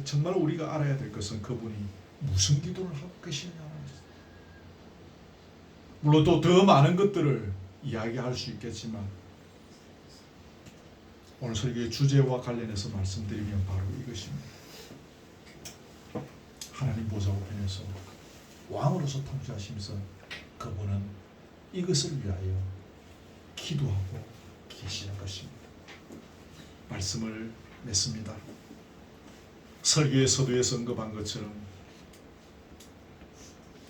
정말 우리가 알아야 될 것은 그분이 무슨 기도를 하고 계시느냐는 것입니다. 물론 또 더 많은 것들을 이야기할 수 있겠지만 오늘 설교의 주제와 관련해서 말씀드리면 바로 이것입니다. 하나님 보좌 우편에서 왕으로서 통치하시면서 그분은 이것을 위하여 기도하고 계시는 것입니다. 말씀을 맺습니다. 설교의 서두에서 언급한 것처럼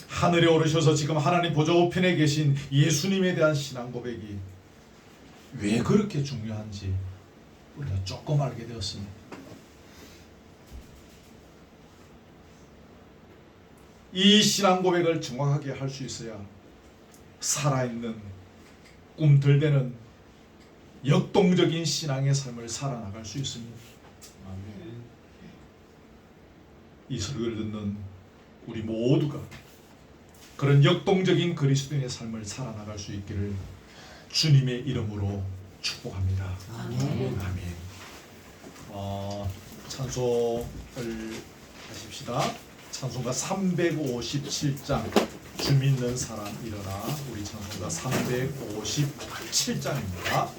하늘에 오르셔서 지금 하나님 보좌 우편에 계신 예수님에 대한 신앙 고백이 왜 그렇게 중요한지 우리가 조금 알게 되었습니다. 이 신앙 고백을 정확하게 할 수 있어야 살아있는 꿈틀대는 역동적인 신앙의 삶을 살아나갈 수 있습니다. 이 설교를 듣는 우리 모두가 그런 역동적인 그리스도인의 삶을 살아나갈 수 있기를 주님의 이름으로 축복합니다. 아멘. 아멘. 찬송을 하십시다. 찬송가 357장 주 믿는 사람 일어나. 우리 찬송가 357장입니다.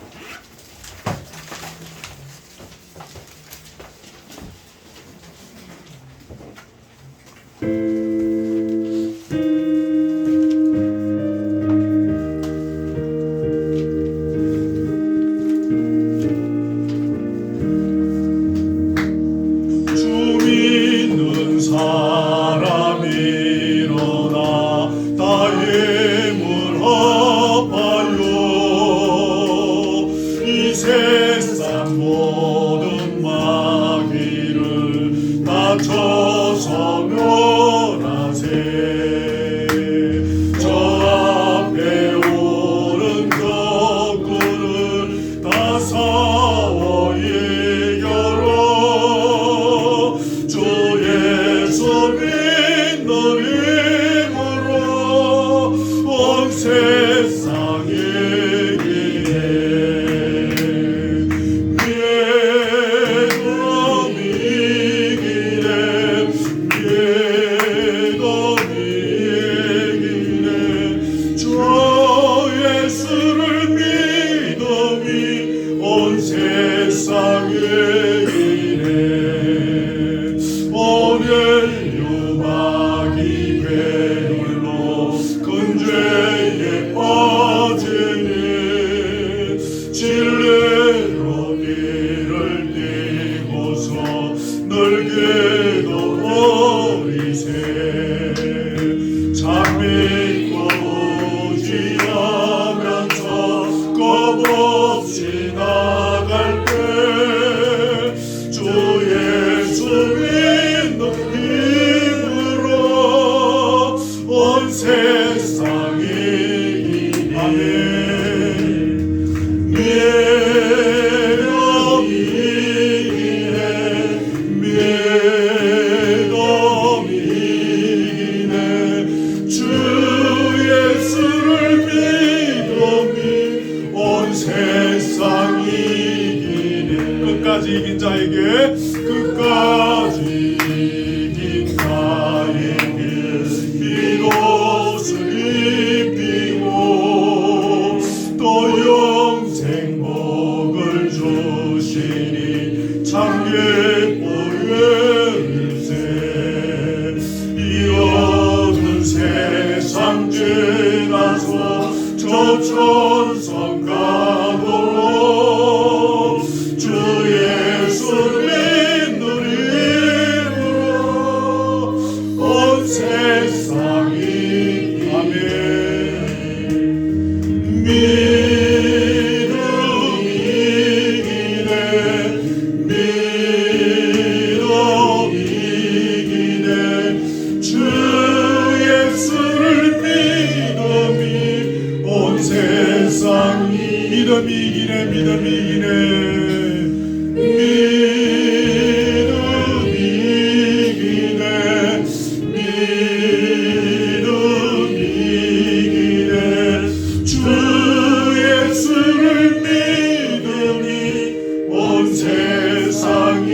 믿음 이기네 믿음 이기네 믿음 이기네 믿음 이기네 주 예수를 믿으니 온 세상이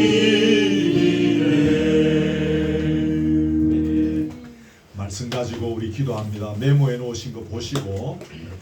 이기네. 말씀 가지고 우리 기도합니다. 메모해 놓으신 거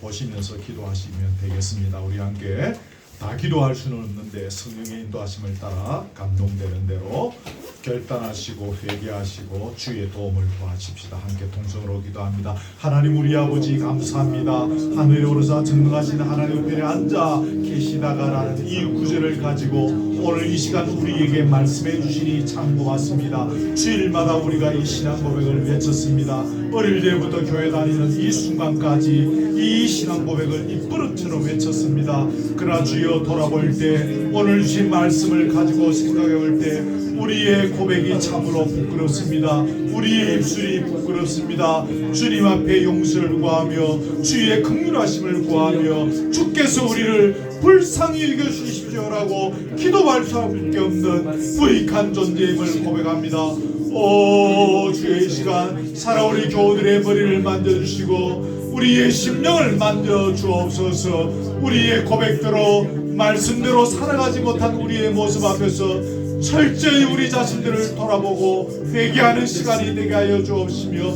보시면서 기도하시면 되겠습니다. 우리 함께 다 기도할 수는 없는데 성령의 인도하심을 따라 감동되는 대로 결단하시고 회개하시고 주의 도움을 구하십시다. 함께 동성으로 기도합니다. 하나님 우리 아버지 감사합니다. 하늘에 오르사 전능하신 하나님 편에 앉아 계시다가라는 이 구절을 가지고 오늘 이 시간 우리에게 말씀해 주시니 참 고맙습니다. 주일마다 우리가 이 신앙 고백을 외쳤습니다. 어릴 때부터 교회 다니는 이 순간까지 이 신앙 고백을 입버릇처럼 외쳤습니다. 그러나 주여 돌아볼 때 오늘 주신 말씀을 가지고 생각해 볼 때 우리의 고백이 참으로 부끄럽습니다. 우리의 입술이 부끄럽습니다. 주님 앞에 용서를 구하며 주의 긍휼하심을 구하며 주께서 우리를 불쌍히 여겨주십시오라고 기도할 수밖에 없는 부익한 존재임을 고백합니다. 오 주의 이 시간 살아오는 교우들의 머리를 만져주시고 우리의 심령을 만져주옵소서. 우리의 고백대로 말씀대로 살아가지 못한 우리의 모습 앞에서 철저히 우리 자신들을 돌아보고 회개하는 시간이 되게 하여 주옵시며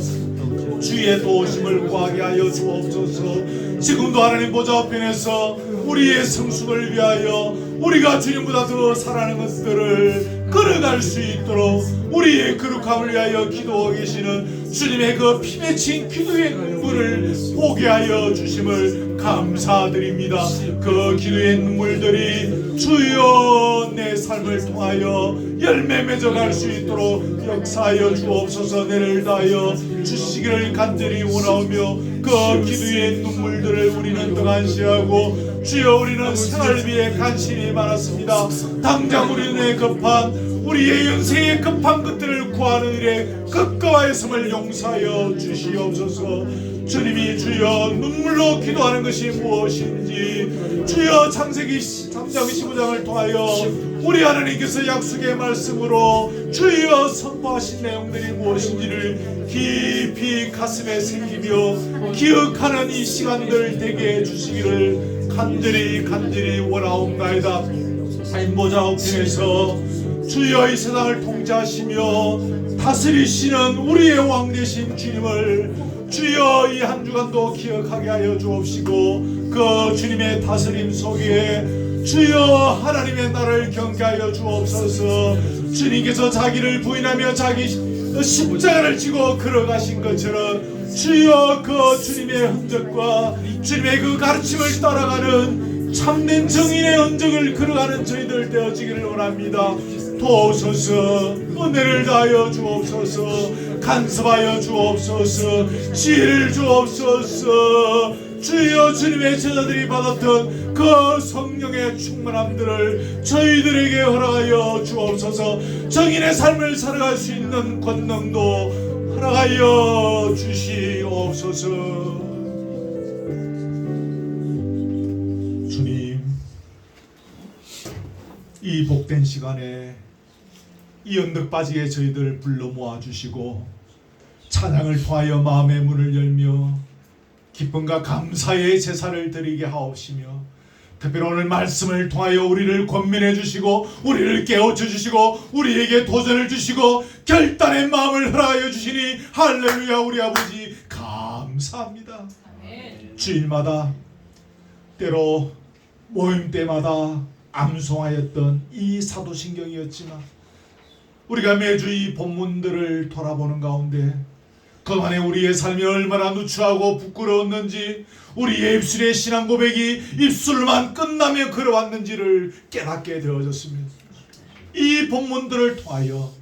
주의 도우심을 구하게 하여 주옵소서. 지금도 하나님 보좌 앞에서 우리의 성숙을 위하여 우리가 주님보다 더 사랑하는 것들을 걸어갈 수 있도록 우리의 거룩함을 위하여 기도하고 계시는 주님의 그 피 맺힌 기도의 눈물을 보게 하여 주심을 감사드립니다. 그 기도의 눈물들이 주여 내 삶을 통하여 열매 맺어갈 수 있도록 역사하여 주옵소서. 내를 다하여 주시기를 간절히 원하오며 그 기도의 눈물들을 우리는 등한시하고 주여 우리는 생활비에 관심이 많았습니다. 당장 우리는 급한 우리의 연세에 급한 것들을 구하는 일에 급가하였음을 용서하여 주시옵소서. 주님이 주여 눈물로 기도하는 것이 무엇인지 주여 창세기 3장 15장을 통하여 우리 하나님께서 약속의 말씀으로 주여 선포하신 내용들이 무엇인지를 깊이 가슴에 새기며 기억하는 이 시간들 되게 해주시기를 간절히 원하옵나이다. 하나님 보좌 우편에서 주여 이 세상을 통치하시며 다스리시는 우리의 왕 되신 주님을 주여 이 한 주간도 기억하게 하여 주옵시고 그 주님의 다스림 속에 주여 하나님의 나라를 경계하여 주옵소서. 주님께서 자기를 부인하며 자기 십자가를 지고 걸어가신 것처럼 주여 그 주님의 흔적과 주님의 그 가르침을 따라가는 참된 정인의 흔적을 걸어가는 저희들 되어지기를 원합니다. 도우소서. 은혜를 다하여 주옵소서. 간섭하여 주옵소서. 지혜를 주옵소서. 주여 주님의 제자들이 받았던 그 성령의 충만함들을 저희들에게 허락하여 주옵소서. 정인의 삶을 살아갈 수 있는 권능도 허락하여 주시옵소서. 주님, 이 복된 시간에 이 언덕 바지에 저희들을 불러 모아주시고 찬양을 통하여 마음의 문을 열며 기쁨과 감사의 제사를 드리게 하옵시며 특별히 오늘 말씀을 통하여 우리를 권면해 주시고 우리를 깨우쳐 주시고 우리에게 도전을 주시고 결단의 마음을 허락하여 주시니 할렐루야. 우리 아버지 감사합니다. 주일마다 때로 모임 때마다 암송하였던 이 사도신경이었지만 우리가 매주 이 본문들을 돌아보는 가운데 그동안에 우리의 삶이 얼마나 누추하고 부끄러웠는지 우리의 입술의 신앙 고백이 입술만 끝나며 걸어왔는지를 깨닫게 되어졌습니다. 이 본문들을 통하여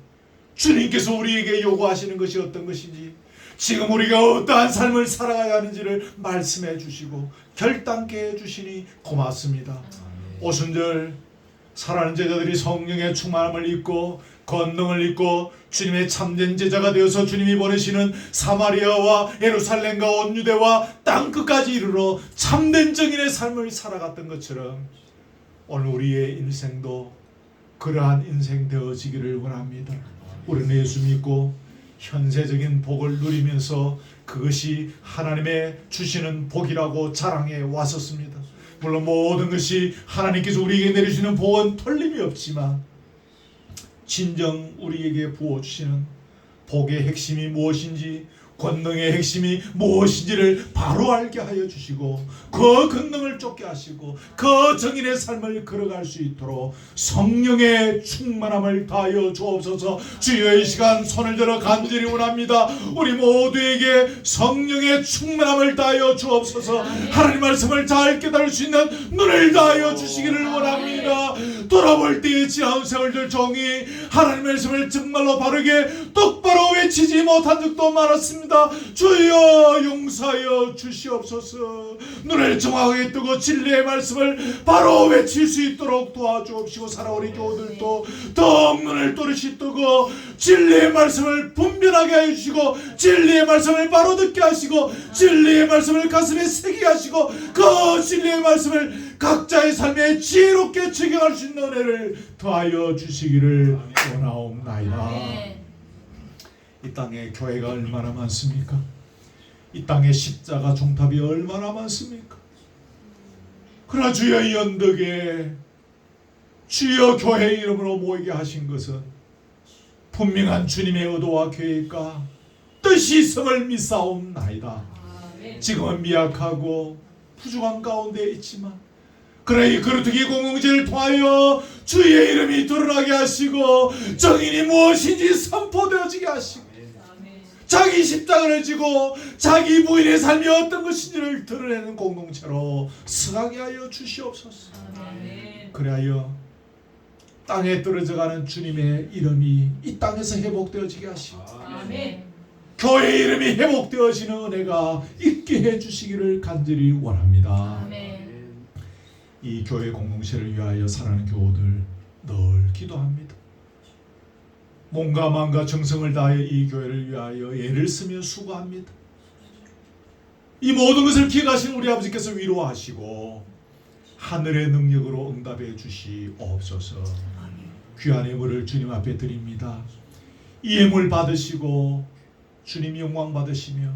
주님께서 우리에게 요구하시는 것이 어떤 것인지 지금 우리가 어떠한 삶을 살아가야 하는지를 말씀해 주시고 결단케 해주시니 고맙습니다. 오순절 사랑하는 제자들이 성령의 충만함을 입고 권능을 입고 주님의 참된 제자가 되어서 주님이 보내시는 사마리아와 예루살렘과 온 유대와 땅끝까지 이르러 참된 정인의 삶을 살아갔던 것처럼 오늘 우리의 인생도 그러한 인생 되어지기를 원합니다. 우리는 예수 믿고 현세적인 복을 누리면서 그것이 하나님의 주시는 복이라고 자랑해 왔었습니다. 물론 모든 것이 하나님께서 우리에게 내리시는 복은 틀림이 없지만 진정 우리에게 부어주시는 복의 핵심이 무엇인지, 권능의 핵심이 무엇인지를 바로 알게 하여 주시고 그 권능을 쫓게 하시고 그 정인의 삶을 걸어갈 수 있도록 성령의 충만함을 다하여 주옵소서. 주여, 이 시간 손을 들어 간절히 원합니다. 우리 모두에게 성령의 충만함을 다하여 주옵소서. 하나님 말씀을 잘 깨달을 수 있는 눈을 다하여 주시기를 원합니다. 돌아볼 때에 지나온 세월들 종이 하나님 말씀을 정말로 바르게 똑바로 외치지 못한 적도 많았습니다. 주여 용서하여 주시옵소서. 눈을 정확하게 뜨고 진리의 말씀을 바로 외칠 수 있도록 도와주옵시고, 살아오리 교우들도 더욱 눈을 또렷이 뜨고 진리의 말씀을 분별하게 해주시고 진리의 말씀을 바로 듣게 하시고 진리의 말씀을 가슴에 새기게 하시고 그 진리의 말씀을 각자의 삶에 지혜롭게 적용할 수 있는 은혜를 더하여 주시기를 원하옵나이다. 이 땅에 교회가 얼마나 많습니까? 이 땅에 십자가 종탑이 얼마나 많습니까? 그러나 주여, 이 언덕에 주여 교회 이름으로 모이게 하신 것은 분명한 주님의 의도와 계획과 뜻이 있음을 믿사옵나이다. 지금은 미약하고 부족한 가운데 있지만 그러나 이 거루터기 공동체를 통하여 주의 이름이 드러나게 하시고 정인이 무엇인지 선포되어지게 하시고 자기 십자가를 지고 자기 부인의 삶이 어떤 것인지를 드러내는 공동체로 서가게 하여 주시옵소서. 그리하여 땅에 떨어져가는 주님의 이름이 이 땅에서 회복되어지게 하시고 교회의 이름이 회복되어지는 은혜가 있게 해주시기를 간절히 원합니다. 이 교회 공동체를 위하여 사랑하는 교우들 늘 기도합니다. 몸과 마음과 정성을 다하여 이 교회를 위하여 애를 쓰며 수고합니다. 이 모든 것을 기억하신 우리 아버지께서 위로하시고 하늘의 능력으로 응답해 주시옵소서. 귀한 예물을 주님 앞에 드립니다. 이 예물 받으시고 주님 영광 받으시며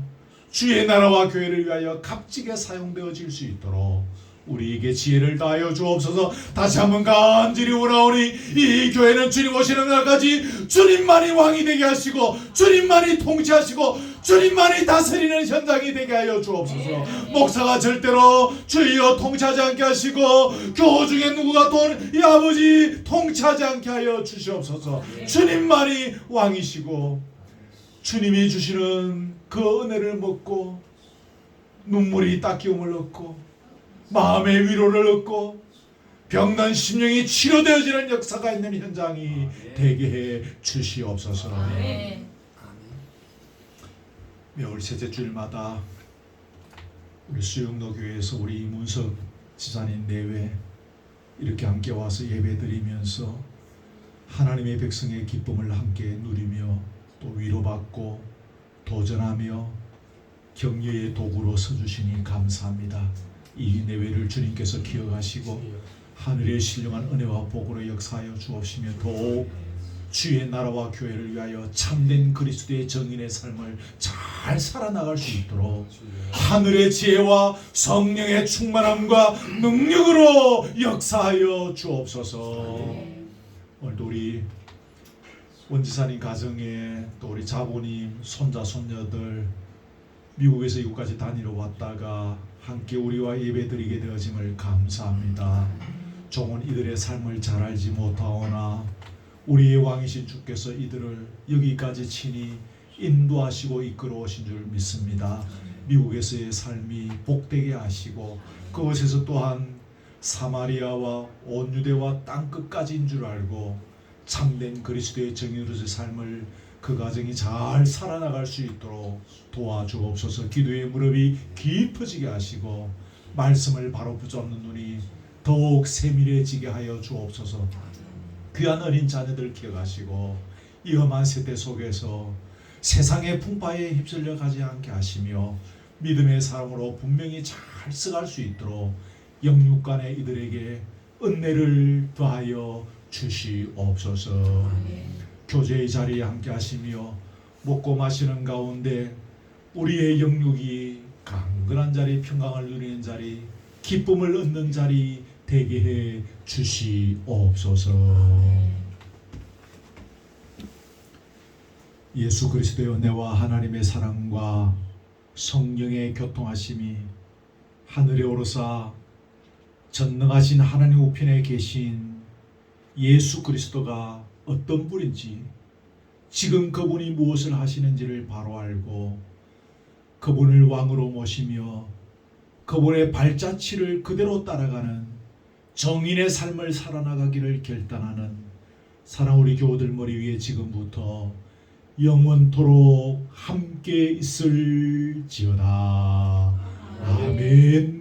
주의 나라와 교회를 위하여 값지게 사용되어질 수 있도록 우리에게 지혜를 다하여 주옵소서. 다시 한번 간절히 원하오니 이 교회는 주님 오시는 날까지 주님만이 왕이 되게 하시고 주님만이 통치하시고 주님만이 다스리는 현장이 되게 하여 주옵소서. 목사가 절대로 주여 통치하지 않게 하시고 교우 중에 누구가 이 아버지 통치하지 않게 하여 주시옵소서. 주님만이 왕이시고 주님이 주시는 그 은혜를 먹고 눈물이 닦이움을 얻고 마음의 위로를 얻고 병난 심령이 치료되어지는 역사가 있는 현장이 되게 해 주시옵소서. 매월 셋째 주일마다 우리 수영로 교회에서 우리 이문석 지사님 내외 이렇게 함께 와서 예배드리면서 하나님의 백성의 기쁨을 함께 누리며 또 위로받고 도전하며 격려의 도구로 서주시니 감사합니다. 이 내외를 주님께서 기억하시고 하늘의 신령한 은혜와 복으로 역사하여 주옵시며 더욱 주의 나라와 교회를 위하여 참된 그리스도의 정인의 삶을 잘 살아나갈 수 있도록 하늘의 지혜와 성령의 충만함과 능력으로 역사하여 주옵소서. 오늘도 우리 원지사님 가정에 또 우리 자부님 손자 손녀들 미국에서 이곳까지 다니러 왔다가 함께 우리와 예배드리게 되어짐을 감사합니다. 종은 이들의 삶을 잘 알지 못하오나 우리의 왕이신 주께서 이들을 여기까지 친히 인도하시고 이끌어오신 줄 믿습니다. 미국에서의 삶이 복되게 하시고 그곳에서 또한 사마리아와 온 유대와 땅끝까지인 줄 알고 참된 그리스도의 정인으로서의 삶을 그 가정이 잘 살아나갈 수 있도록 도와주옵소서. 기도의 무릎이 깊어지게 하시고 말씀을 바로 붙잡는 눈이 더욱 세밀해지게 하여 주옵소서. 귀한 어린 자녀들 기억하시고 이 험한 세대 속에서 세상의 풍파에 휩쓸려 가지 않게 하시며 믿음의 사랑으로 분명히 잘 써갈 수 있도록 영육간의 이들에게 은혜를 더하여 주시옵소서. 교제의 자리에 함께 하시며 먹고 마시는 가운데 우리의 영육이 강건한 자리, 평강을 누리는 자리, 기쁨을 얻는 자리 되게 해 주시옵소서. 예수 그리스도의 은혜와 하나님의 사랑과 성령의 교통하심이 하늘에 오르사 전능하신 하나님 우편에 계신 예수 그리스도가 어떤 분인지, 지금 그분이 무엇을 하시는지를 바로 알고 그분을 왕으로 모시며 그분의 발자취를 그대로 따라가는 정인의 삶을 살아나가기를 결단하는 사랑 우리 교우들 머리 위에 지금부터 영원토록 함께 있을지어다. 아멘.